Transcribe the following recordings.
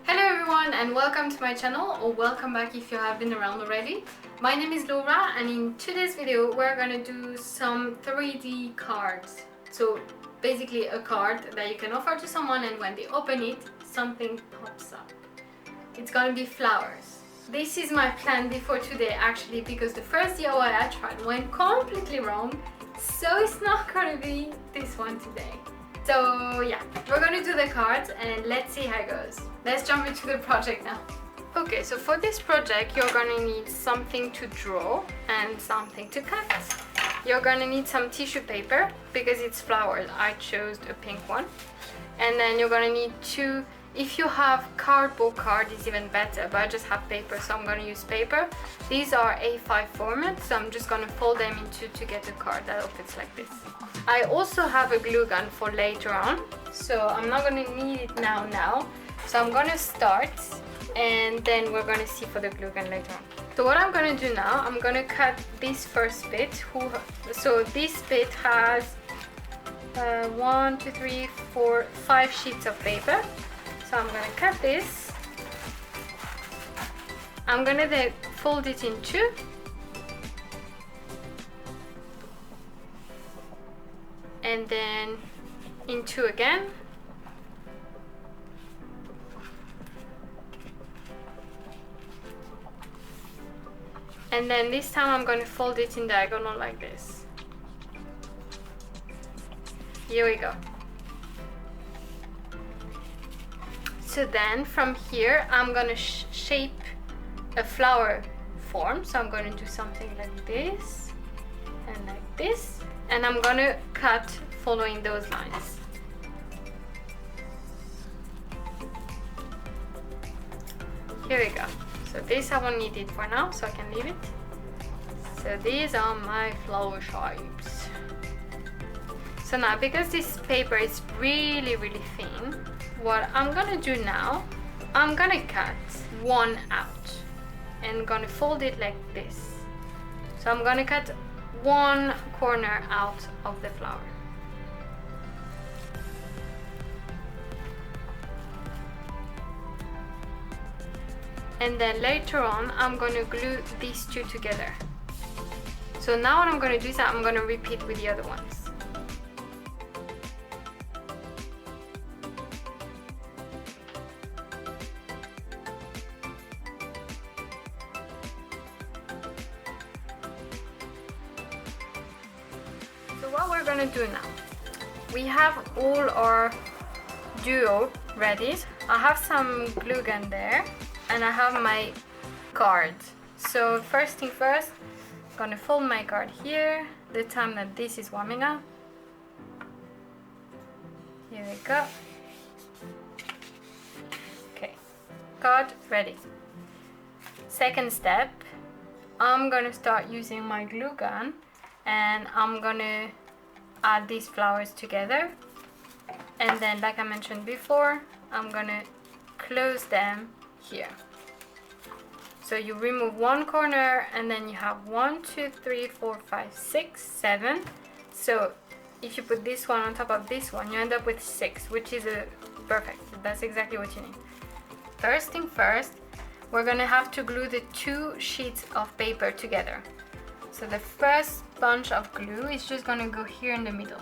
Hello everyone and welcome to my channel, or welcome back if you have been around already. My name is Laura and in today's video we're gonna do some 3D cards. So basically a card that you can offer to someone and when they open it, something pops up. It's gonna be flowers. This is my plan before today actually, because the first DIY I tried went completely wrong, so it's not gonna be this one today. So yeah, we're gonna do the cards and let's see how it goes. Let's jump into the project now. Okay, so for this project you're gonna need something to draw and something to cut. You're gonna need some tissue paper because it's flowers. I chose a pink one. And then you're gonna need two, if you have cardboard card is even better, but I just have paper, so I'm gonna use paper. These are A5 format, so I'm just gonna fold them into to get a card that opens like this. I also have a glue gun for later on, so I'm not gonna need it now. So I'm gonna start and then we're gonna see for the glue gun later on. So what I'm gonna do now, I'm gonna cut this first bit. So this bit has 1, 2, 3, 4, 5 sheets of paper. So I'm gonna cut this. I'm gonna then fold it in two. And then in two again. And then this time I'm going to fold it in diagonal like this. Here we go. So then from here I'm going to shape a flower form. So I'm going to do something like this and like this. And I'm going to cut following those lines. Here we go. So this I won't need it for now, so I can leave it. So these are my flower shapes. So now, because this paper is really thin, what I'm gonna do now, I'm gonna cut one out and gonna fold it like this. So I'm gonna cut one corner out of the flower. And then later on I'm going to glue these two together. So now what I'm going to do is I'm going to repeat with the other ones. So what we're going to do now, we have all our duo ready. I have some glue gun there. And I have my card. So first thing first, I'm gonna fold my card here, the time that this is warming up. Here we go. Okay, card ready. Second step, I'm gonna start using my glue gun and I'm gonna add these flowers together. And then, like I mentioned before, I'm gonna close them here. So you remove one corner and then you have 1, 2, 3, 4, 5, 6, 7. So if you put this one on top of this one, you end up with 6, which is perfect. That's exactly what you need. First thing first, we're gonna have to glue the two sheets of paper together. So the first bunch of glue is just gonna go here in the middle.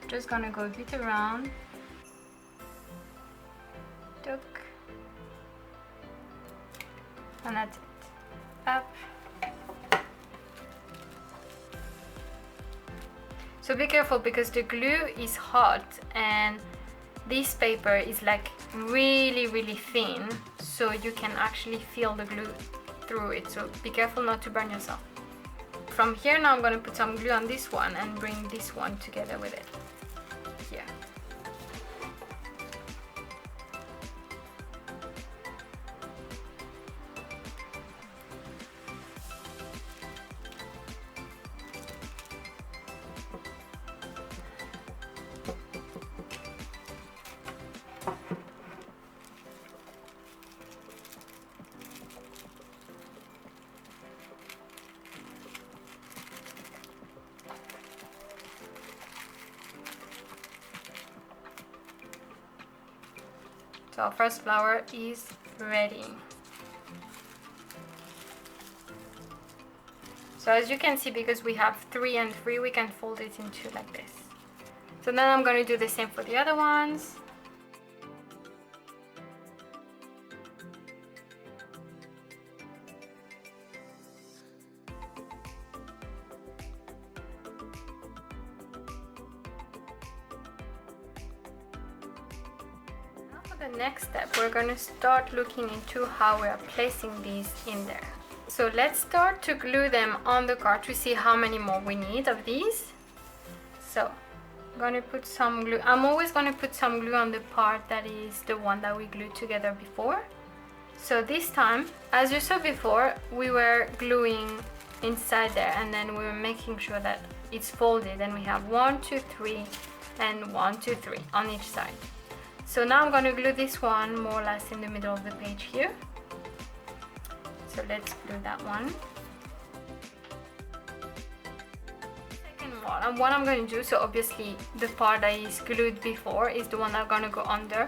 Just gonna go a bit around. Tuck. And that's it. Up. So be careful because the glue is hot and this paper is like really thin, so you can actually feel the glue through it. So be careful not to burn yourself. From here now I'm going to put some glue on this one and bring this one together with it. Here. So our first flower is ready. So as you can see, because we have 3 and 3, we can fold it in 2 like this. So then I'm going to do the same for the other ones. Now for the next step, we're going to start looking into how we are placing these in there. So let's start to glue them on the card to see how many more we need of these. So I'm going to put some glue. I'm always going to put some glue on the part that is the one that we glued together before. So this time, as you saw before, we were gluing inside there, and then we were making sure that it's folded, and we have 1, 2, 3 and 1, 2, 3 on each side. So now I'm going to glue this one more or less in the middle of the page here. So let's glue that one. Second one, and what I'm going to do, so obviously the part that is glued before is the one that's going to go under,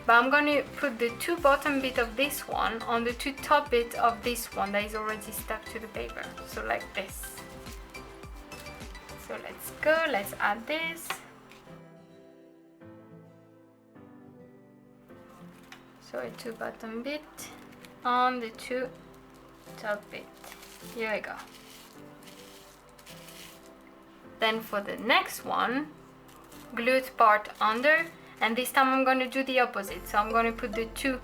but I'm going to put the 2 bottom bit of this one on the 2 top bit of this one that is already stuck to the paper. So like this. So let's go, let's add this. So a 2 bottom bit on the 2 top bit. Here we go. Then for the next one, glued part under, and this time I'm going to do the opposite. So I'm going to put the 2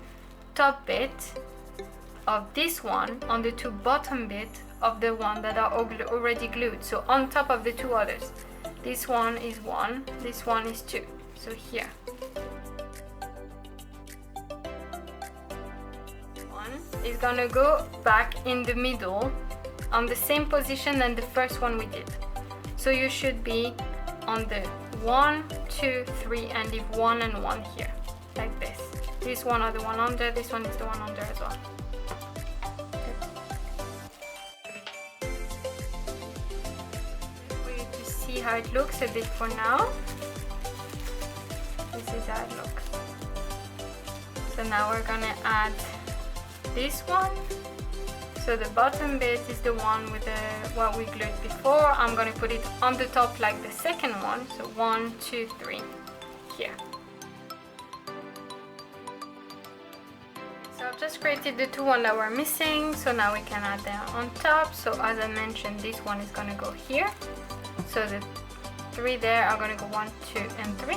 top bit of this one on the 2 bottom bit of the one that are already glued. So on top of the 2 others. This one is 1, this one is 2. So here. Is gonna go back in the middle on the same position than the first one we did. So you should be on the 1, 2, 3 and leave 1 and 1 here, like this. This one or the one under, this one is the one under as well. For you to see how it looks a bit for now. This is how it looks. So now we're gonna add this one. So the bottom bit is the one with what we glued before. I'm going to put it on the top like the second one. So 1, 2, 3 here. So I've just created the 2 ones that were missing. So now we can add them on top. So as I mentioned, this one is going to go here. So the 3 there are going to go 1, 2 and 3.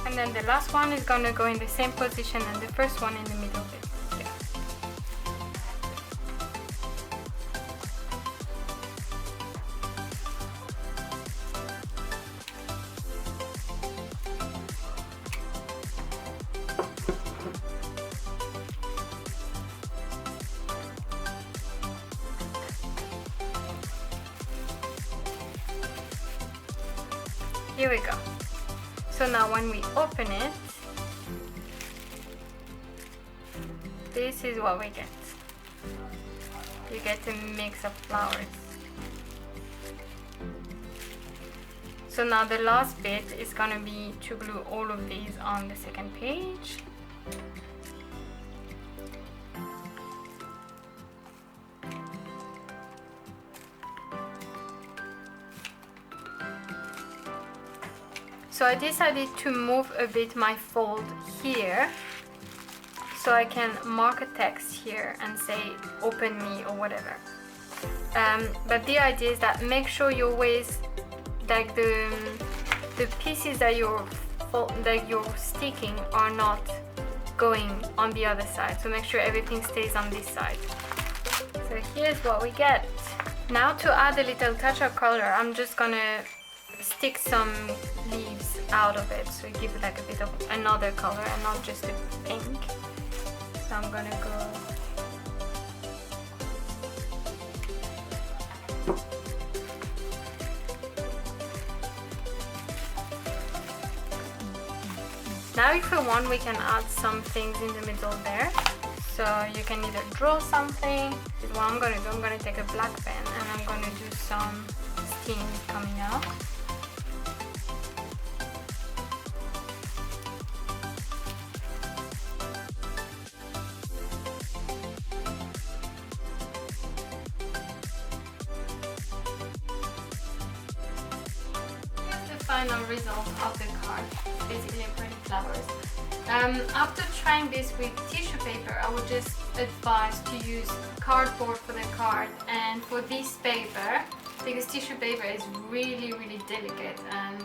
And then the last one is going to go in the same position and the first one in the middle bit. Here. Here we go. So now when we open it, this is what we get. You get a mix of flowers. So now the last bit is going to be to glue all of these on the second page. So I decided to move a bit my fold here so I can mark a text here and say open me or whatever. But the idea is that make sure you always, like the pieces that you're sticking are not going on the other side. So make sure everything stays on this side. So here's what we get. Now to add a little touch of color, I'm just gonna stick some leaves out of it, so give it like a bit of another color and not just a pink. So I'm gonna go now. If we want, we can add some things in the middle there. So you can either draw something. This is what I'm gonna do. I'm gonna take a black pen and I'm gonna do some steam coming out. final result of the card. Basically a pretty flowers. After trying this with tissue paper, I would just advise to use cardboard for the card and for this paper, because tissue paper is really delicate, and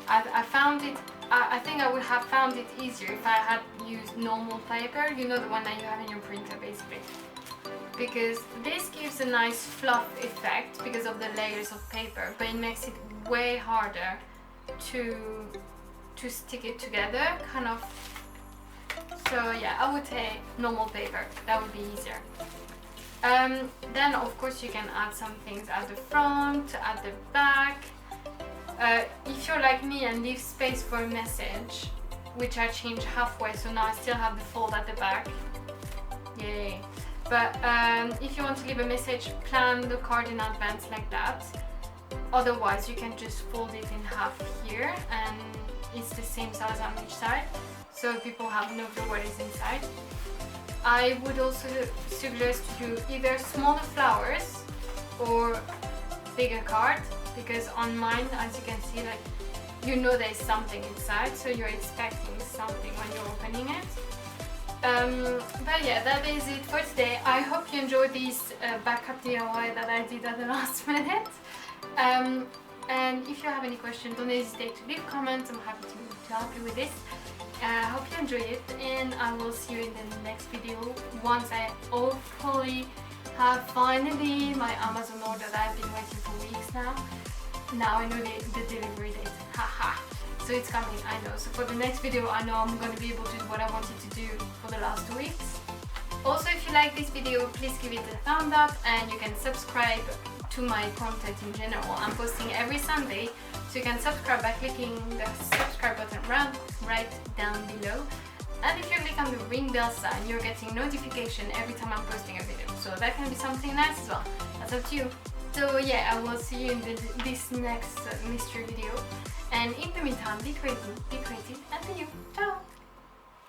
I found it, I think I would have found it easier if I had used normal paper, you know, the one that you have in your printer basically. Because this gives a nice fluff effect because of the layers of paper, but it makes it way harder to stick it together, kind of. So yeah, I would say normal paper, that would be easier. Then of course you can add some things at the front, at the back. If you're like me and leave space for a message, which I changed halfway, so now I still have the fold at the back. Yay! But if you want to leave a message, plan the card in advance like that. Otherwise, you can just fold it in half here, and it's the same size on each side, so people have no clue what is inside. I would also suggest to do either smaller flowers or bigger card, because on mine, as you can see, like, you know there's something inside, so you're expecting something when you're opening it. But yeah, that is it for today. I hope you enjoyed this backup DIY that I did at the last minute. And if you have any questions, don't hesitate to leave comments. I'm happy to help you with this. I hope you enjoy it, and I will see you in the next video once I hopefully have finally my Amazon order that I've been waiting for weeks now. Now I know the delivery date. Haha. So it's coming, I know. So for the next video, I know I'm going to be able to do what I wanted to do for the last 2 weeks. Also, if you like this video, please give it a thumbs up, and you can subscribe to my content in general. I'm posting every Sunday, so you can subscribe by clicking the subscribe button right down below. And if you click on the ring bell sign, you're getting notification every time I'm posting a video. So that can be something nice as well. That's up to you. So yeah, I will see you in this next mystery video. And in the meantime, be creative, and see you. Ciao!